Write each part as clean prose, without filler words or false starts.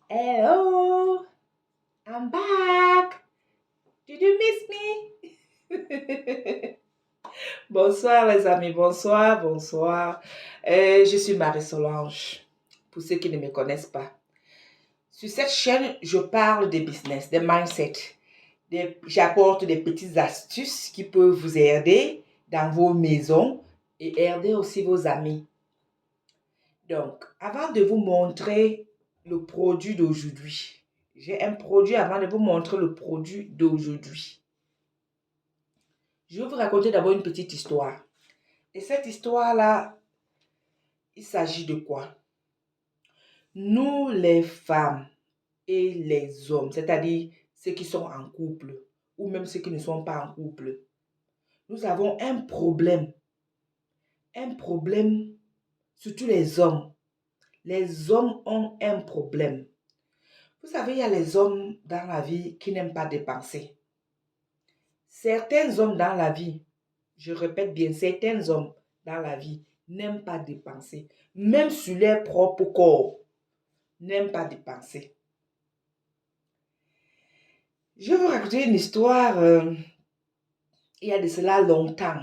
Hello, I'm back. Did you miss me? Bonsoir les amis, bonsoir, bonsoir. Je suis Marie-Solange, pour ceux qui ne me connaissent pas. Sur cette chaîne, je parle des business, des mindset. J'apporte des petites astuces qui peuvent vous aider dans vos maisons et aider aussi vos amis. Donc, avant de vous montrer le produit d'aujourd'hui, j'ai un produit avant de vous montrer le produit d'aujourd'hui. Je vais vous raconter d'abord une petite histoire. Et cette histoire-là, il s'agit de quoi? Nous, les femmes et les hommes, c'est-à-dire ceux qui sont en couple ou même ceux qui ne sont pas en couple, nous avons un problème. Un problème, surtout les hommes. Les hommes ont un problème. Vous savez, il y a les hommes dans la vie qui n'aiment pas dépenser. Certains hommes dans la vie, je répète bien, certains hommes dans la vie n'aiment pas dépenser. Même sur leur propre corps, n'aiment pas dépenser. Je vais vous raconter une histoire, il y a de cela longtemps.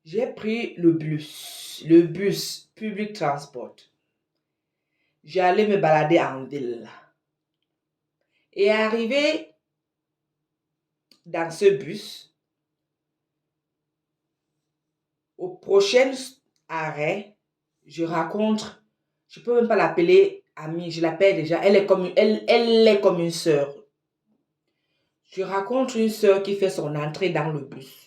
J'ai pris le bus public transport. J'allais me balader en ville. Et arrivé dans ce bus, au prochain arrêt, je rencontre, je ne peux même pas l'appeler amie, je l'appelle déjà, elle est comme une sœur. Je rencontre une sœur qui fait son entrée dans le bus.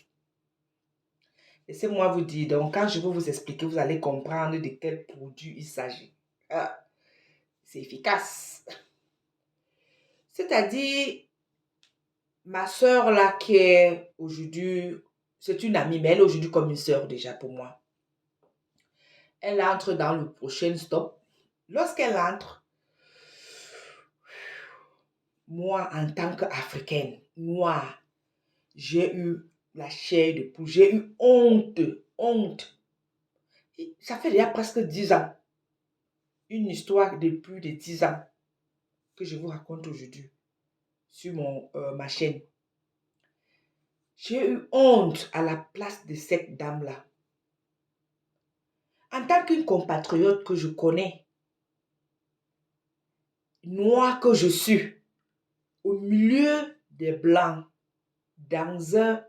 Laissez-moi vous dire, donc quand je vais vous expliquer, vous allez comprendre de quel produit il s'agit. Ah, c'est efficace. C'est-à-dire, ma sœur là qui est aujourd'hui, c'est une amie, mais elle est aujourd'hui comme une sœur déjà pour moi. Elle entre dans le prochain stop. Lorsqu'elle entre, moi en tant qu'Africaine, noire, j'ai eu la chair de poule, j'ai eu honte. Et ça fait déjà presque 10 ans. Une histoire de plus de 10 ans que je vous raconte aujourd'hui sur ma chaîne. J'ai eu honte à la place de cette dame-là. En tant qu'une compatriote que je connais, noire que je suis, au milieu des blancs, dans un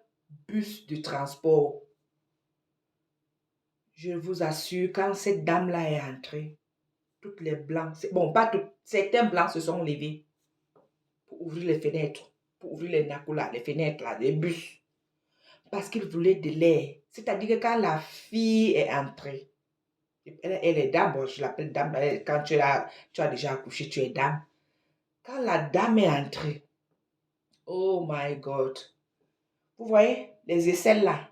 bus de transport, je vous assure, quand cette dame-là est entrée, toutes les blancs, bon, pas toutes, certains blancs se sont levés pour ouvrir les fenêtres, pour ouvrir les nakulas, les fenêtres, là, les bus, parce qu'ils voulaient de l'air. C'est-à-dire que quand la fille est entrée, elle est dame, bon, je l'appelle dame, quand tu as déjà accouché, tu es dame. Quand la dame est entrée, oh my God, vous voyez, les aisselles là,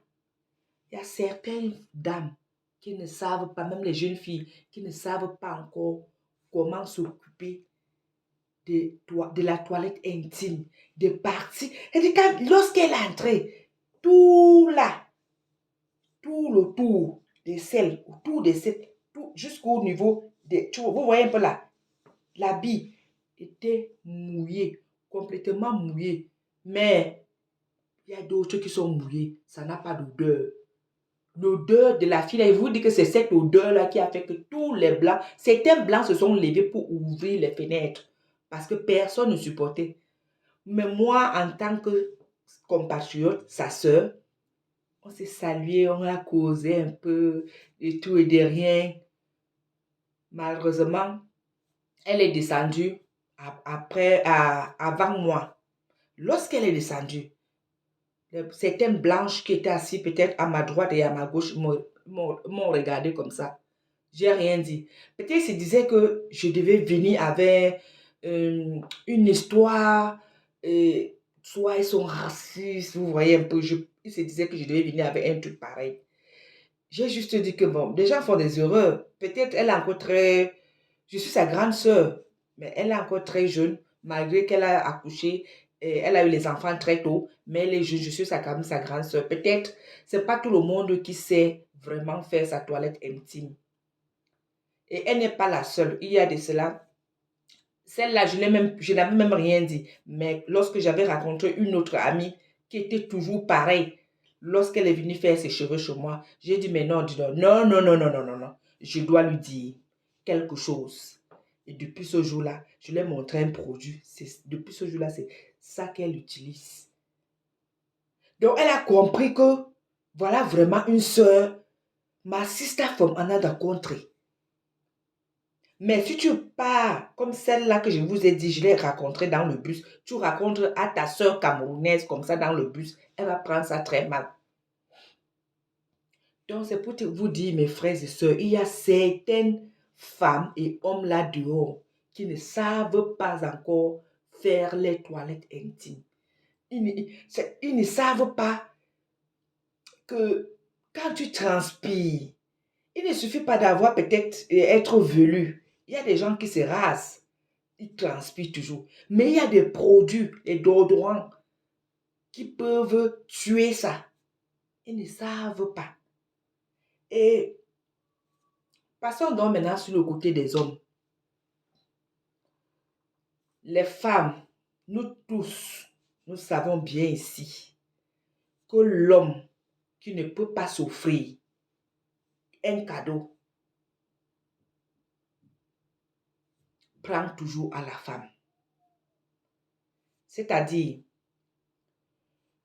il y a certaines dames qui ne savent pas, même les jeunes filles, qui ne savent pas encore comment s'occuper de la toilette intime, des parties. Et lorsqu'elle est entrée, tout là, tout le tour des selles, autour des selles, tout jusqu'au niveau des... Vous voyez un peu là, l'habit était mouillé, complètement mouillé. Mais il y a d'autres qui sont mouillés, ça n'a pas d'odeur. L'odeur de la fille, là, je vous dis que c'est cette odeur-là qui a fait que tous les blancs, certains blancs se sont levés pour ouvrir les fenêtres parce que personne ne supportait. Mais moi, en tant que compatriote, sa sœur, on s'est salué, on a causé un peu et tout et de rien. Malheureusement, elle est descendue avant moi. Lorsqu'elle est descendue, certaines blanches qui étaient assises peut-être à ma droite et à ma gauche m'ont regardé comme ça. J'ai rien dit. Peut-être qu'ils se disaient que je devais venir avec une histoire, soit ils sont racistes, vous voyez un peu. Ils se disaient que je devais venir avec un truc pareil. J'ai juste dit que bon, des gens font des erreurs. Peut-être elle est encore très... Je suis sa grande sœur, mais elle est encore très jeune, malgré qu'elle a accouché, et elle a eu les enfants très tôt, mais elle est jeune, je suis quand même sa grande sœur. Peut-être, c'est pas tout le monde qui sait vraiment faire sa toilette intime. Et elle n'est pas la seule. Il y a de cela. Celle-là, je n'avais même rien dit. Mais lorsque j'avais rencontré une autre amie qui était toujours pareille, lorsqu'elle est venue faire ses cheveux chez moi, j'ai dit, mais non, dis donc, non, non, non, non, non, non, non. Je dois lui dire quelque chose. Et depuis ce jour-là, je lui ai montré un produit. Depuis ce jour-là, c'est ça qu'elle utilise. Donc, elle a compris que, voilà vraiment une soeur, ma sister from another country. Mais si tu pars, comme celle-là que je vous ai dit, je l'ai rencontrée dans le bus, tu racontes à ta soeur camerounaise comme ça dans le bus, elle va prendre ça très mal. Donc, c'est pour vous dire, mes frères et sœurs, il y a certaines femmes et hommes là dehors qui ne savent pas encore faire les toilettes intimes. Ils ne savent pas que quand tu transpires, il ne suffit pas d'avoir peut-être être velu. Il y a des gens qui se rasent. Ils transpirent toujours. Mais il y a des produits et déodorants qui peuvent tuer ça. Ils ne savent pas. Et passons donc maintenant sur le côté des hommes. Les femmes, nous tous, nous savons bien ici que l'homme qui ne peut pas s'offrir un cadeau prend toujours à la femme. C'est-à-dire,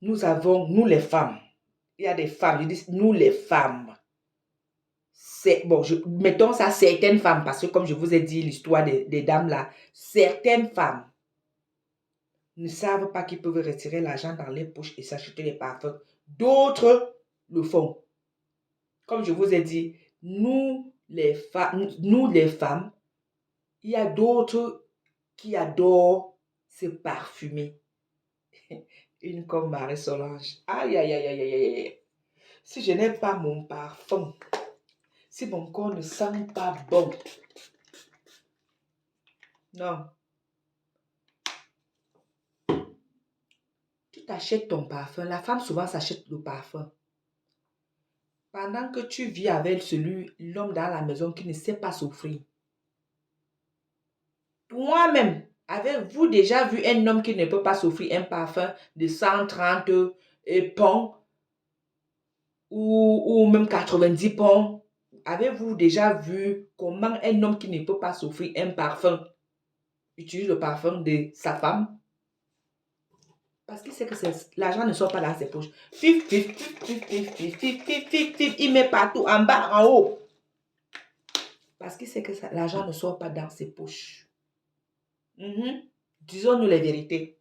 nous les femmes, il y a des femmes, je dis nous les femmes. Bon, mettons ça certaines femmes, parce que comme je vous ai dit l'histoire des dames là, certaines femmes ne savent pas qu'ils peuvent retirer l'argent dans les poches et s'acheter les parfums. D'autres le font. Comme je vous ai dit, nous les femmes, il y a d'autres qui adorent se parfumer. Une comme Marie-Solange. Aïe, aïe, aïe, aïe, aïe, aïe. Si je n'ai pas mon parfum, si mon corps ne sent pas bon, non. Tu t'achètes ton parfum. La femme souvent s'achète le parfum. Pendant que tu vis avec l'homme dans la maison qui ne sait pas s'offrir. Moi-même, avez-vous déjà vu un homme qui ne peut pas s'offrir un parfum de 130 pons ou même 90 pons? Avez-vous déjà vu comment un homme qui ne peut pas s'offrir un parfum utilise le parfum de sa femme? Parce qu'il sait que l'argent ne sort pas dans ses poches. Fif, fif, fif, fif, fif, fif, fif, fif, fif, fif, il met partout, en bas, en haut. Parce qu'il sait que l'argent ne sort pas dans ses poches. Disons-nous les vérités.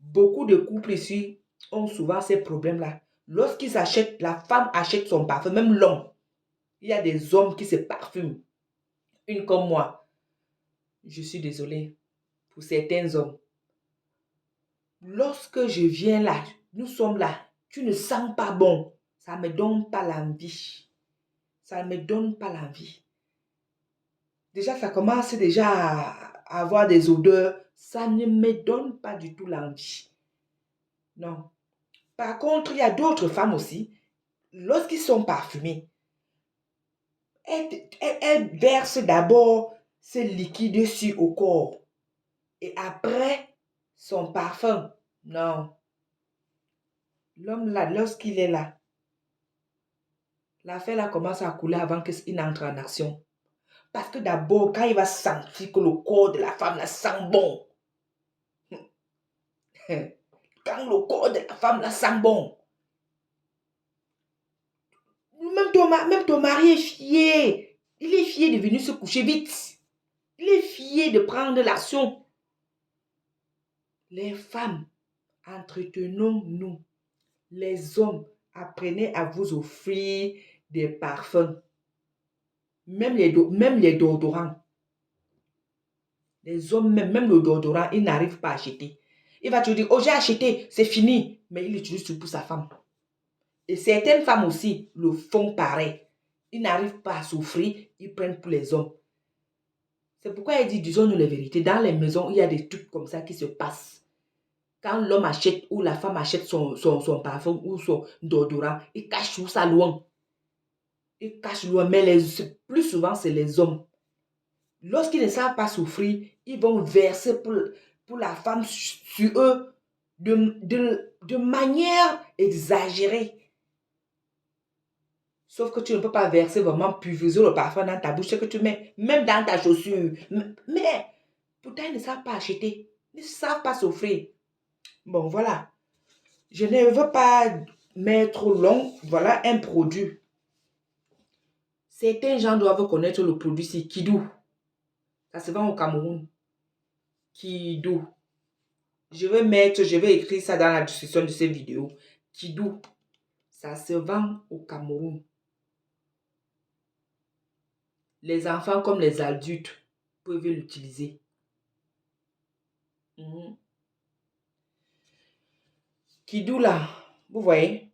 Beaucoup de couples ici ont souvent ces problèmes-là. Lorsqu'ils achètent, la femme achète son parfum, même l'homme. Il y a des hommes qui se parfument. Une comme moi. Je suis désolée pour certains hommes. Lorsque je viens là, nous sommes là, tu ne sens pas bon. Ça ne me donne pas l'envie. Ça ne me donne pas l'envie. Déjà, ça commence déjà à avoir des odeurs. Ça ne me donne pas du tout l'envie. Non. Par contre, il y a d'autres femmes aussi. Lorsqu'ils sont parfumés, elles versent d'abord ce liquide sur au corps. Et après, son parfum. Non. L'homme là, lorsqu'il est là, l'affaire là commence à couler avant qu'il n'entre en action. Parce que d'abord, quand il va sentir que le corps de la femme la sent bon, quand le corps de la femme la sent bon, même ton mari est fier. Il est fier de venir se coucher vite. Il est fier de prendre l'action. Les femmes, entretenons-nous. Les hommes, apprenez à vous offrir des parfums. Même les déodorants. Les hommes, même le déodorant, ils n'arrivent pas à acheter. Il va te dire, oh j'ai acheté, c'est fini. Mais il l'utilise tout pour sa femme. Et certaines femmes aussi le font pareil. Ils n'arrivent pas à s'offrir, ils prennent pour les hommes. C'est pourquoi il dit, disons-nous la vérité, dans les maisons, il y a des trucs comme ça qui se passent. Quand l'homme achète ou la femme achète son parfum ou son déodorant, il cache tout ça loin. Ils cachent loin, mais plus souvent, c'est les hommes. Lorsqu'ils ne savent pas souffrir, ils vont verser pour la femme sur eux de manière exagérée. Sauf que tu ne peux pas verser vraiment pulvériser le parfum dans ta bouche, ce que tu mets, même dans ta chaussure. Mais, pourtant, ils ne savent pas acheter. Ils ne savent pas s'offrir. Bon, voilà. Je ne veux pas mettre long. Voilà un produit. Certains gens doivent connaître le produit, c'est Kidou. Ça se vend au Cameroun. Kidou. Je vais écrire ça dans la description de cette vidéo. Kidou. Ça se vend au Cameroun. Les enfants comme les adultes peuvent l'utiliser. Kidou là, vous voyez,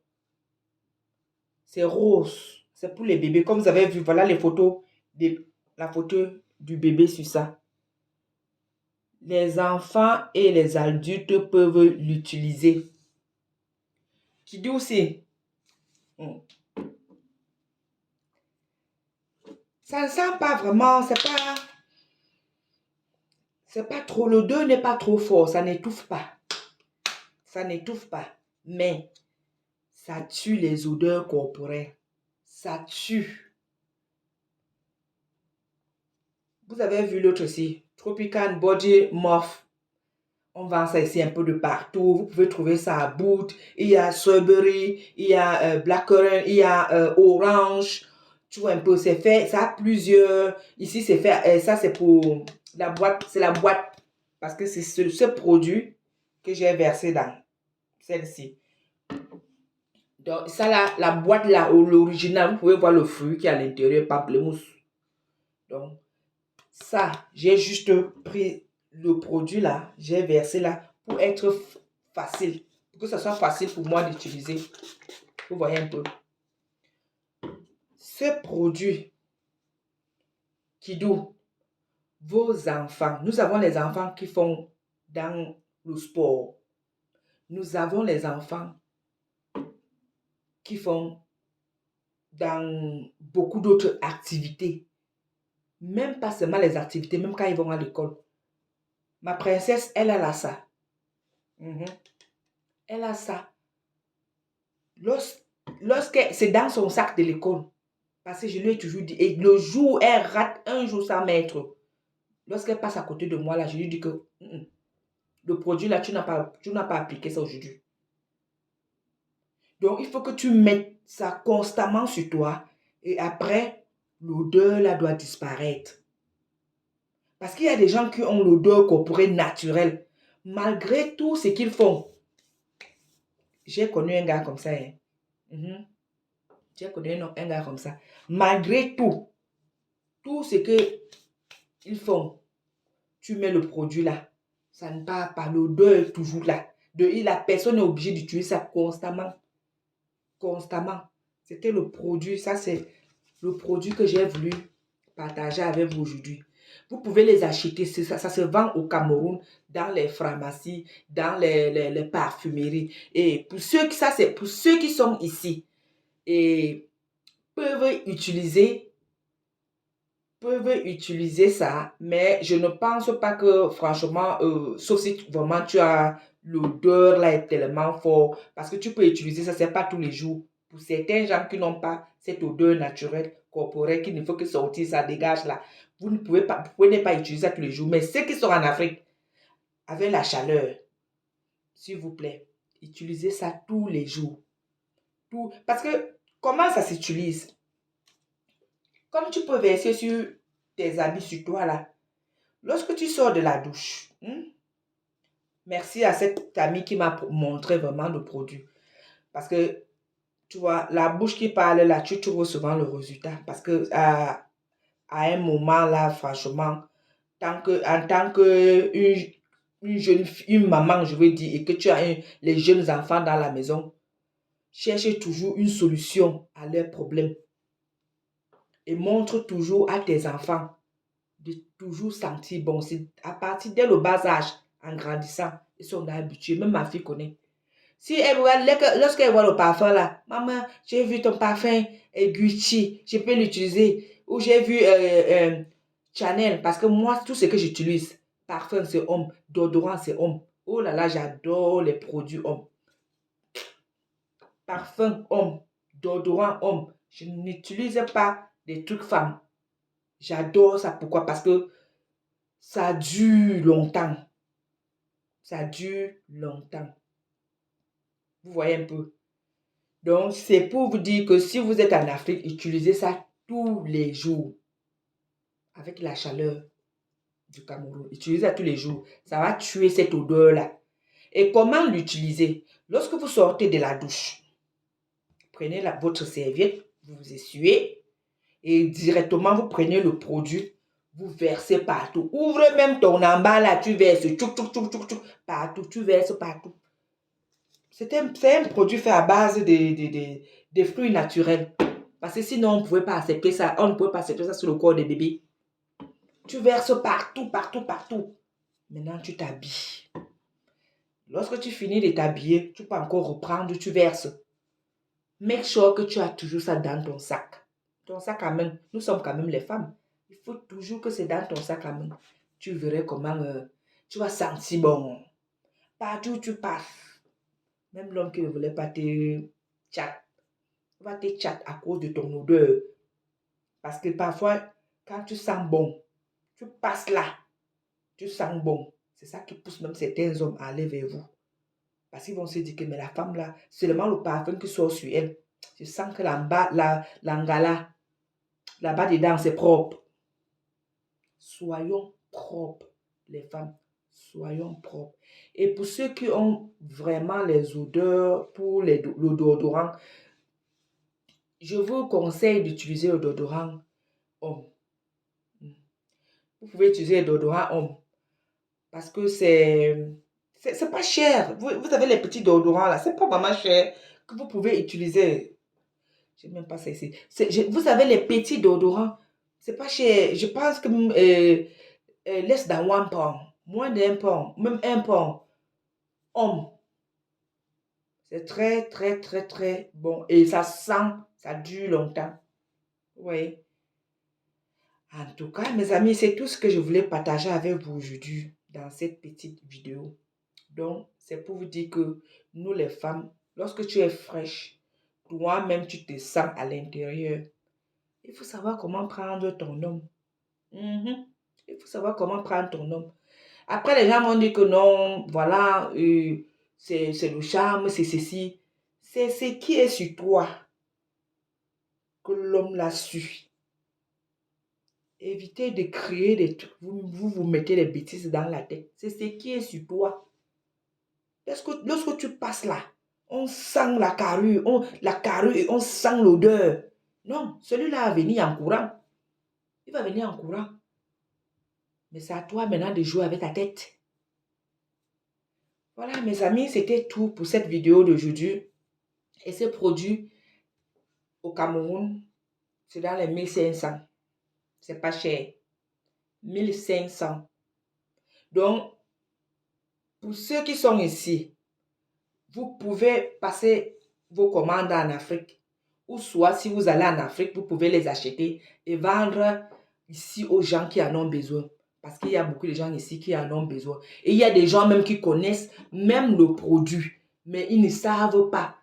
c'est rose. C'est pour les bébés. Comme vous avez vu, voilà les photos, la photo du bébé sur ça. Les enfants et les adultes peuvent l'utiliser. Kidou aussi. Ça ne sent pas vraiment, c'est pas trop, l'odeur n'est pas trop fort, ça n'étouffe pas. Ça n'étouffe pas, mais ça tue les odeurs corporelles. Ça tue. Vous avez vu l'autre ici, Tropical Body Muff. On vend ça ici un peu de partout. Vous pouvez trouver ça à Boots. Il y a Strawberry, il y a Blackcurrant, il y a Orange. Tu vois un peu, c'est fait, ça a plusieurs. Ici, c'est fait, ça c'est pour la boîte, c'est la boîte. Parce que c'est ce produit que j'ai versé dans celle-ci. Donc, ça là, la boîte là, l'original, vous pouvez voir le fruit qui est à l'intérieur, pamplemousse. Donc, ça, j'ai juste pris le produit là, j'ai versé là pour être facile. Pour que ce soit facile pour moi d'utiliser. Vous voyez un peu. Ce produit, Kidou, vos enfants, nous avons les enfants qui font dans le sport. Nous avons les enfants qui font dans beaucoup d'autres activités. Même pas seulement les activités, même quand ils vont à l'école. Ma princesse, elle a ça. Elle a ça. Lorsque c'est dans son sac de l'école, parce que je lui ai toujours dit, et le jour où elle rate un jour sans mettre, lorsqu'elle passe à côté de moi, là, je lui dis que le produit là, tu n'as pas appliqué ça aujourd'hui. Donc, il faut que tu mettes ça constamment sur toi et après, l'odeur là doit disparaître. Parce qu'il y a des gens qui ont l'odeur corporelle naturelle, malgré tout ce qu'ils font. J'ai connu un gars comme ça. J'ai connu un gars comme ça. Malgré tout ce qu'ils font, tu mets le produit là. Ça ne part pas. L'odeur est toujours là. La personne est obligée d'utiliser ça constamment. Constamment. C'était le produit. Ça, c'est le produit que j'ai voulu partager avec vous aujourd'hui. Vous pouvez les acheter. Ça se vend au Cameroun, dans les pharmacies, dans les parfumeries. Et pour ceux qui sont ici et peuvent utiliser ça, mais je ne pense pas que, franchement, sauf si vraiment tu as l'odeur là est tellement fort, parce que tu peux utiliser ça, c'est pas tous les jours. Pour certains gens qui n'ont pas cette odeur naturelle, corporelle, qu'il ne faut que sortir, ça dégage là. Vous ne pouvez pas utiliser ça tous les jours, mais ceux qui sont en Afrique, avec la chaleur, s'il vous plaît, utilisez ça tous les jours. Parce que, comment ça s'utilise? Comme tu peux verser sur tes habits sur toi là, lorsque tu sors de la douche, merci à cette amie qui m'a montré vraiment le produit. Parce que, tu vois, la bouche qui parle là, tu trouves souvent le résultat. Parce que à un moment là, franchement, en tant que une maman, je veux dire, et que tu as les jeunes enfants dans la maison, cherche toujours une solution à leurs problèmes. Et montre toujours à tes enfants de toujours sentir bon. C'est à partir dès le bas âge, en grandissant, ils sont habitués. Même ma fille connaît. Si elle voit, lorsqu'elle voit le parfum là, maman, j'ai vu ton parfum Gucci, je peux l'utiliser. Ou j'ai vu Chanel, parce que moi, tout ce que j'utilise, parfum c'est homme, déodorant c'est homme. Oh là là, j'adore les produits hommes. Parfum homme, déodorant homme. Je n'utilise pas des trucs femmes. J'adore ça. Pourquoi? Parce que ça dure longtemps. Ça dure longtemps. Vous voyez un peu. Donc, c'est pour vous dire que si vous êtes en Afrique, utilisez ça tous les jours. Avec la chaleur du Cameroun. Utilisez ça tous les jours. Ça va tuer cette odeur-là. Et comment l'utiliser? Lorsque vous sortez de la douche, prenez votre serviette, vous vous essuyez et directement vous prenez le produit, vous versez partout. Ouvre même ton emballage là, tu verses, tchouk, tchouk, tchouk, tchouk, tchouk, partout, tu verses partout. C'est un produit fait à base des fruits naturels. Parce que sinon, on ne pouvait pas accepter ça. On ne pouvait pas accepter ça sur le corps des bébés. Tu verses partout, partout, partout. Maintenant, tu t'habilles. Lorsque tu finis de t'habiller, tu peux encore reprendre, tu verses. Make sure que tu as toujours ça dans ton sac. Ton sac à main. Nous sommes quand même les femmes. Il faut toujours que c'est dans ton sac à main. Tu verrais comment tu vas sentir bon. Partout où tu passes. Même l'homme qui ne voulait pas te chat. Va te chat à cause de ton odeur. Parce que parfois, quand tu sens bon, tu passes là. Tu sens bon. C'est ça qui pousse même certains hommes à aller vers vous. Parce qu'ils vont se dire que mais la femme là, seulement le parfum qui sort sur elle. Je sens que l'angala, là-bas dedans, c'est propre. Soyons propres, les femmes. Soyons propres. Et pour ceux qui ont vraiment les odeurs pour le déodorant, je vous conseille d'utiliser le déodorant homme. Vous pouvez utiliser le déodorant homme. Parce que c'est pas cher. Vous avez les petits déodorants là. C'est pas vraiment cher que vous pouvez utiliser. Je n'ai même pas ça ici. Vous avez les petits déodorants. C'est pas cher. Je pense que less than £1. Moins d'1 pound. Même 1 pound. Homme. C'est très, très, très, très bon. Et ça sent, ça dure longtemps. Oui. En tout cas, mes amis, c'est tout ce que je voulais partager avec vous aujourd'hui dans cette petite vidéo. Donc, c'est pour vous dire que nous, les femmes, lorsque tu es fraîche, toi-même, tu te sens à l'intérieur. Il faut savoir comment prendre ton homme. Il faut savoir comment prendre ton homme. Après, les gens vont dire que non, voilà, c'est le charme, c'est ceci. C'est ce qui est sur toi que l'homme l'a su. Évitez de créer des trucs. Vous mettez des bêtises dans la tête. C'est ce qui est sur toi. Parce que lorsque tu passes là, on sent la carrure, et on sent l'odeur. Non, celui-là va venir en courant. Il va venir en courant. Mais c'est à toi maintenant de jouer avec ta tête. Voilà, mes amis, c'était tout pour cette vidéo d'aujourd'hui. Et ce produit au Cameroun, c'est dans les 1500. C'est pas cher. 1500. Donc, pour ceux qui sont ici, vous pouvez passer vos commandes en Afrique. Ou soit, si vous allez en Afrique, vous pouvez les acheter et vendre ici aux gens qui en ont besoin. Parce qu'il y a beaucoup de gens ici qui en ont besoin. Et il y a des gens même qui connaissent même le produit. Mais ils ne savent pas.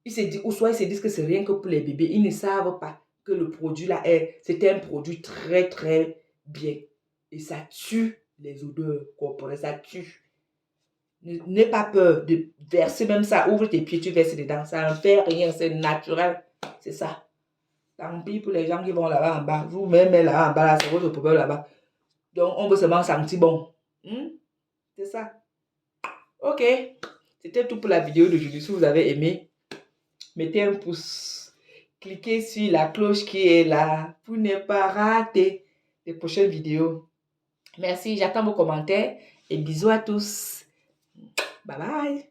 Ils se disent, ou soit ils se disent que c'est rien que pour les bébés. Ils ne savent pas que le produit là c'est un produit très très bien. Et ça tue les odeurs corporelles, ça tue. N'aie pas peur de verser même ça. Ouvre tes pieds, tu verses dedans. Ça ne fait rien, c'est naturel. C'est ça. Tant pis pour les gens qui vont là-bas en bas. Vous-même là en bas, là, c'est votre problème là-bas. Donc, on veut seulement sentir bon. C'est ça. Ok. C'était tout pour la vidéo d'aujourd'hui. Si vous avez aimé, mettez un pouce. Cliquez sur la cloche qui est là pour ne pas rater les prochaines vidéos. Merci, j'attends vos commentaires et bisous à tous. Bye bye.